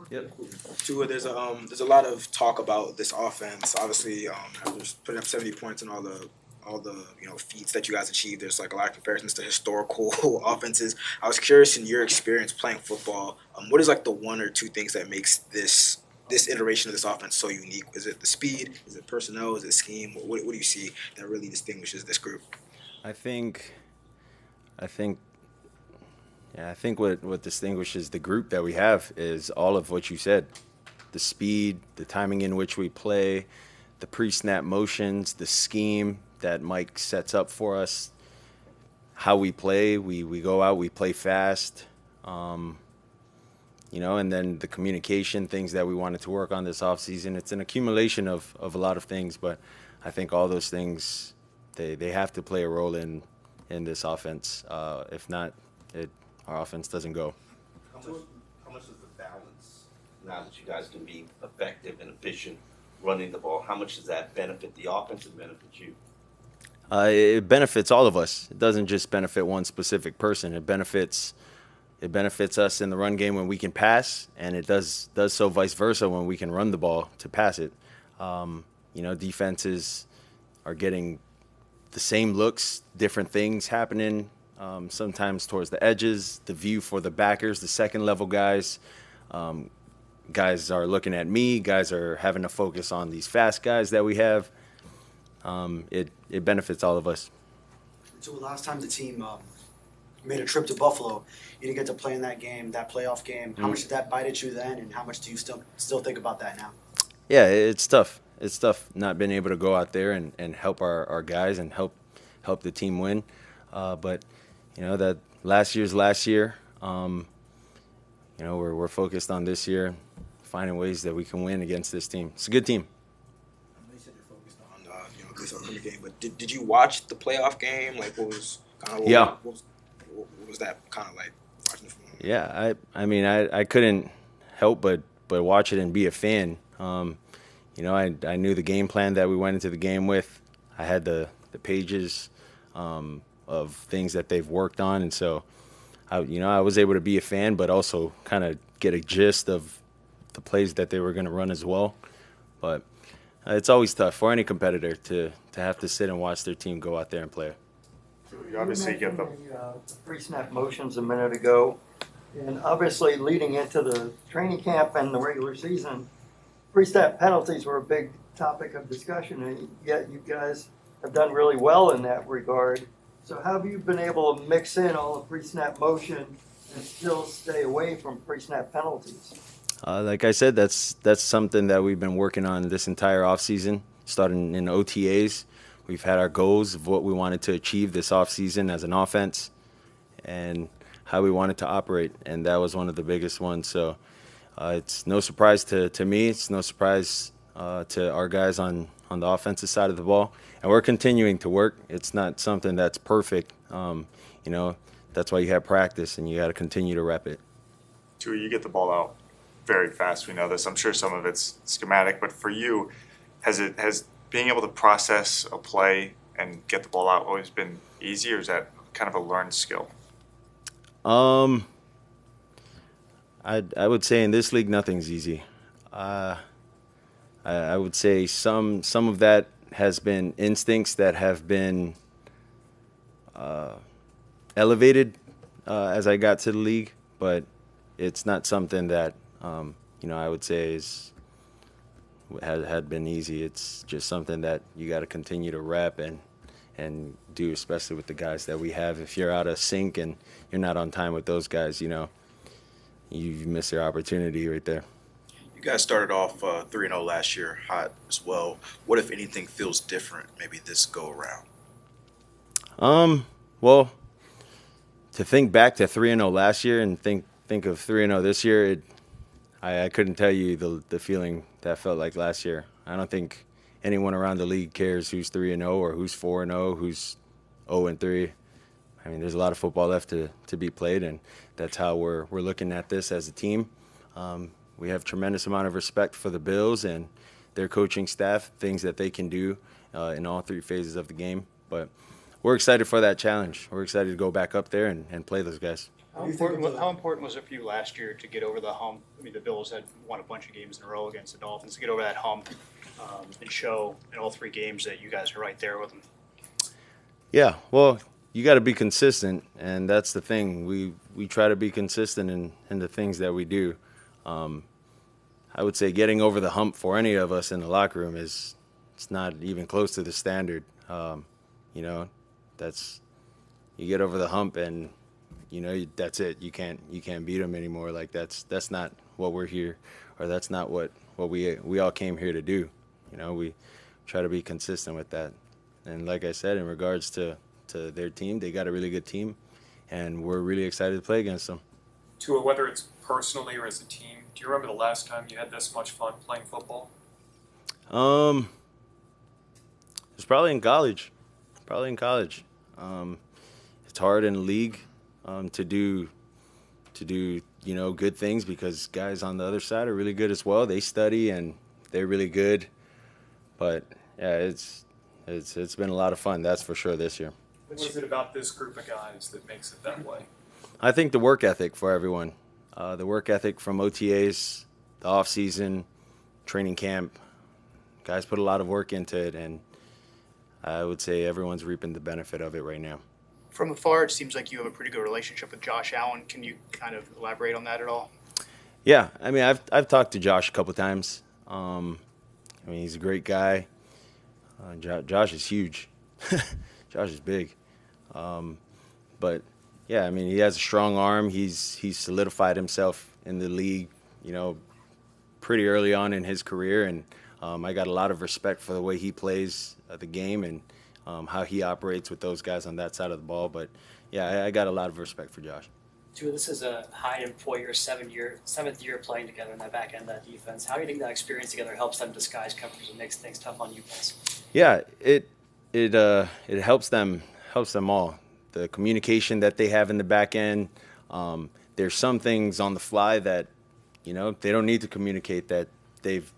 Yep. Tua, there's a lot of talk about this offense. Obviously, after putting up 70 points and all the feats that you guys achieved, there's like a lot of comparisons to historical offenses. I was curious in your experience playing football, what is like the one or two things that makes this iteration of this offense so unique? Is it the speed? Is it personnel? Is it scheme? What do you see that really distinguishes this group? I think, I think, yeah, I think what distinguishes the group that we have is all of what you said: the speed, the timing in which we play, the pre-snap motions, the scheme that Mike sets up for us, how we play. We go out, we play fast, and then the communication things that we wanted to work on this offseason. It's an accumulation of a lot of things, but I think all those things they have to play a role in this offense. If not, our offense doesn't go. How much is the balance now that you guys can be effective and efficient running the ball? How much does that benefit the offense and benefit you? It benefits all of us. It doesn't just benefit one specific person. It benefits us in the run game when we can pass, and it does so vice versa when we can run the ball to pass it. Defenses are getting the same looks, different things happening. Sometimes towards the edges, the view for the backers, the second level guys. Guys are looking at me. Guys are having to focus on these fast guys that we have. It benefits all of us. So last time the team made a trip to Buffalo, you didn't get to play in that game, that playoff game. How much did that bite at you then, and how much do you still think about that now? Yeah, it's tough. It's tough not being able to go out there and help our guys and help the team win. But that last year's last year. We're focused on this year, finding ways that we can win against this team. It's a good team. You said you're focused on this upcoming game, but did you watch the playoff game? Like, what was kind of Yeah. What was that kind of like watching it from? Yeah, I couldn't help but watch it and be a fan. I knew the game plan that we went into the game with. I had the pages of things that they've worked on, and so I was able to be a fan, but also kind of get a gist of the plays that they were going to run as well. But it's always tough for any competitor to have to sit and watch their team go out there and play. You obviously get the pre-snap motions a minute ago, and obviously leading into the training camp and the regular season, pre-snap penalties were a big topic of discussion, and yet you guys have done really well in that regard. So how have you been able to mix in all the pre-snap motion and still stay away from pre-snap penalties? Like I said, that's something that we've been working on this entire offseason, starting in OTAs. We've had our goals of what we wanted to achieve this offseason as an offense and how we wanted to operate, and that was one of the biggest ones. So it's no surprise to me. It's no surprise to our guys on the offensive side of the ball. And we're continuing to work. It's not something that's perfect. That's why you have practice, and you got to continue to rep it. Tua, you get the ball out very fast. We know this. I'm sure some of it's schematic, but for you, has being able to process a play and get the ball out always been easy, or is that kind of a learned skill? I would say in this league nothing's easy. I would say some of that has been instincts that have been elevated as I got to the league, but it's not something that I would say had been easy. It's just something that you got to continue to rep and do, especially with the guys that we have. If you're out of sync and you're not on time with those guys, you miss your opportunity right there. You guys started off 3-0 last year, hot as well. What, if anything, feels different maybe this go around? Well, to think back to 3-0 last year and think of 3-0 this year, I couldn't tell you the feeling that felt like last year. I don't think anyone around the league cares who's 3-0 or who's 4-0, who's 0-3. I mean, there's a lot of football left to be played, and that's how we're looking at this as a team. We have tremendous amount of respect for the Bills and their coaching staff, things that they can do in all three phases of the game. But we're excited for that challenge. We're excited to go back up there and play those guys. What do you think of the- How important was it for you last year to get over the hump? I mean, the Bills had won a bunch of games in a row against the Dolphins. To get over that hump and show in all 3 games that you guys are right there with them. Yeah, well, you got to be consistent, and that's the thing. We try to be consistent in the things that we do. I would say getting over the hump for any of us in the locker room it's not even close to the standard. You know, you get over the hump and that's it. You can't beat them anymore. Like that's not what we're here, or that's not what we all came here to do. We try to be consistent with that. And like I said, in regards to their team, they got a really good team, and we're really excited to play against them. Tua, whether it's personally or as a team, do you remember the last time you had this much fun playing football? It was probably in college. It's hard in the league to do good things because guys on the other side are really good as well. They study and they're really good. But yeah, it's been a lot of fun, that's for sure, this year. What is it about this group of guys that makes it that way? I think the work ethic for everyone. The work ethic from OTAs, the off season, training camp. Guys put a lot of work into it, and I would say everyone's reaping the benefit of it right now. From afar, it seems like you have a pretty good relationship with Josh Allen. Can you kind of elaborate on that at all? Yeah, I mean, I've talked to Josh a couple times. I mean, he's a great guy. Josh is huge. Josh is big. But yeah, I mean, he has a strong arm. He's solidified himself in the league, pretty early on in his career, and I got a lot of respect for the way he plays the game and how he operates with those guys on that side of the ball. But yeah, I got a lot of respect for Josh. Tua, this is a high-employer seventh year playing together in that back end of that defense. How do you think that experience together helps them disguise coverage and makes things tough on you guys? Yeah, it helps them all. The communication that they have in the back end. There's some things on the fly that they don't need to communicate, that they've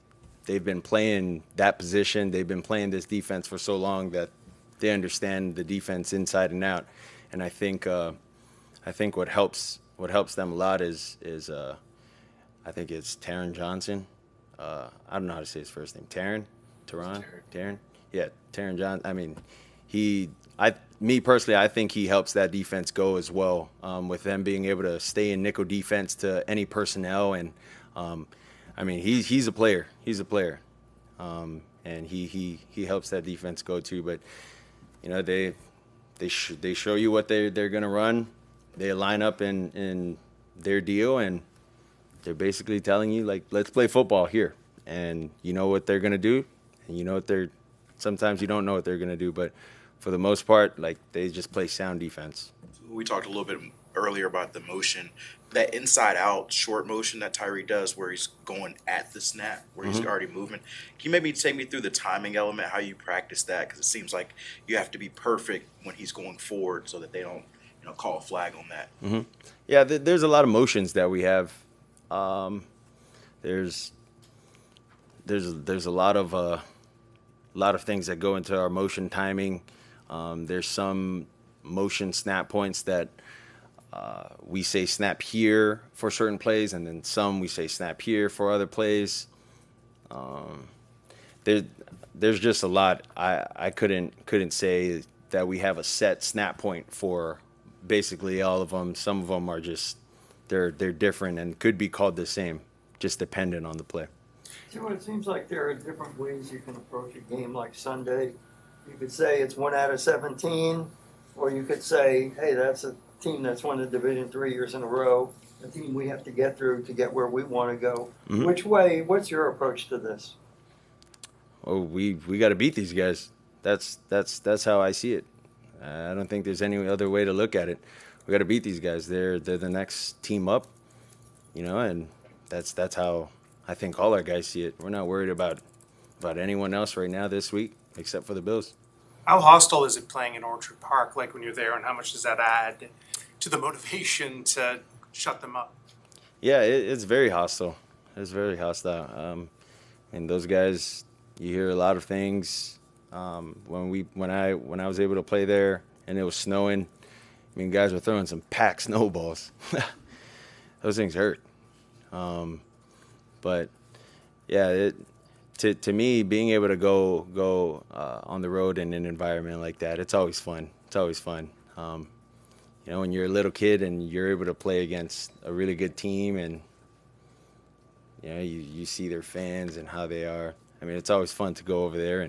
been playing that position. They've been playing this defense for so long that they understand the defense inside and out. And I think what helps them a lot is I think it's Taron Johnson. I don't know how to say his first name. Taron. Yeah, Taron Johnson. I mean, me personally, I think he helps that defense go as well, with them being able to stay in nickel defense to any personnel. And I mean, he's a player. And he helps that defense go too. But they show you what they're gonna run. They line up in their deal, and they're basically telling you, like, let's play football here. And you know what they're gonna do, and sometimes you don't know what they're gonna do, but for the most part, like, they just play sound defense. We talked a little bit earlier about the motion, that inside-out short motion that Tyree does, where he's going at the snap, where he's already moving. Can you maybe take me through the timing element, how you practice that? Because it seems like you have to be perfect when he's going forward so that they don't, call a flag on that. Mm-hmm. Yeah, there's a lot of motions that we have. There's a lot of things that go into our motion timing. There's some motion snap points that we say snap here for certain plays, and then some we say snap here for other plays. There's just a lot. I couldn't say that we have a set snap point for basically all of them. Some of them are just they're different and could be called the same, just dependent on the play. So it seems like there are different ways you can approach a game like Sunday. You could say it's 1 out of 17, or you could say, hey, that's a team that's won the Division 3 years in a row, a team we have to get through to get where we want to go. Mm-hmm. What's your approach to this? Oh, we got to beat these guys. That's how I see it. I don't think there's any other way to look at it. We got to beat these guys. They're the next team up, and that's how I think all our guys see it. We're not worried about anyone else right now this week except for the Bills. How hostile is it playing in Orchard Park, like when you're there, and how much does that add to the motivation to shut them up? Yeah, it's very hostile. It's very hostile. And those guys, you hear a lot of things. When I was able to play there and it was snowing, I mean, guys were throwing some packed snowballs. Those things hurt. But yeah, to me, being able to go on the road in an environment like that, it's always fun. It's always fun. You know, when you're a little kid and you're able to play against a really good team, and you know, you see their fans and how they are. I mean, it's always fun to go over there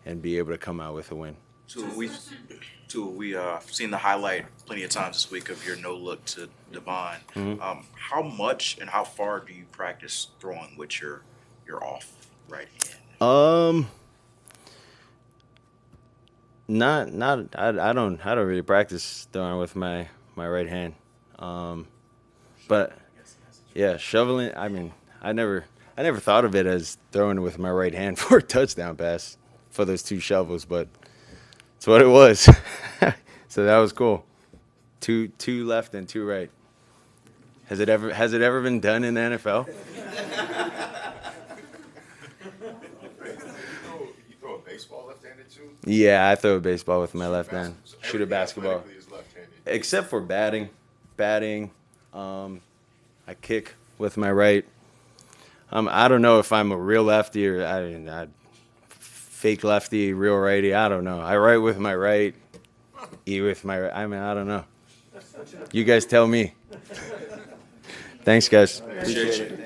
and be able to come out with a win. So we've seen the highlight plenty of times this week of your no look to Devon. Mhm. How much and how far do you practice throwing with your off right hand? I don't really practice throwing with my right hand. But yeah, shoveling. I mean, I never thought of it as throwing with my right hand for a touchdown pass for those 2 shovels, but it's what it was. So that was cool. Two left and 2 right. Has it ever been done in the NFL? You throw a baseball left-handed too? Yeah, I throw a baseball with my left hand. Shoot a Everything basketball. athletically is left-handed. Except for batting. I kick with my right. I don't know if I'm a real lefty or I fake lefty, real righty. I don't know. I write with my right, eat with my right. I mean, I don't know. You guys tell me. Thanks, guys. Appreciate you.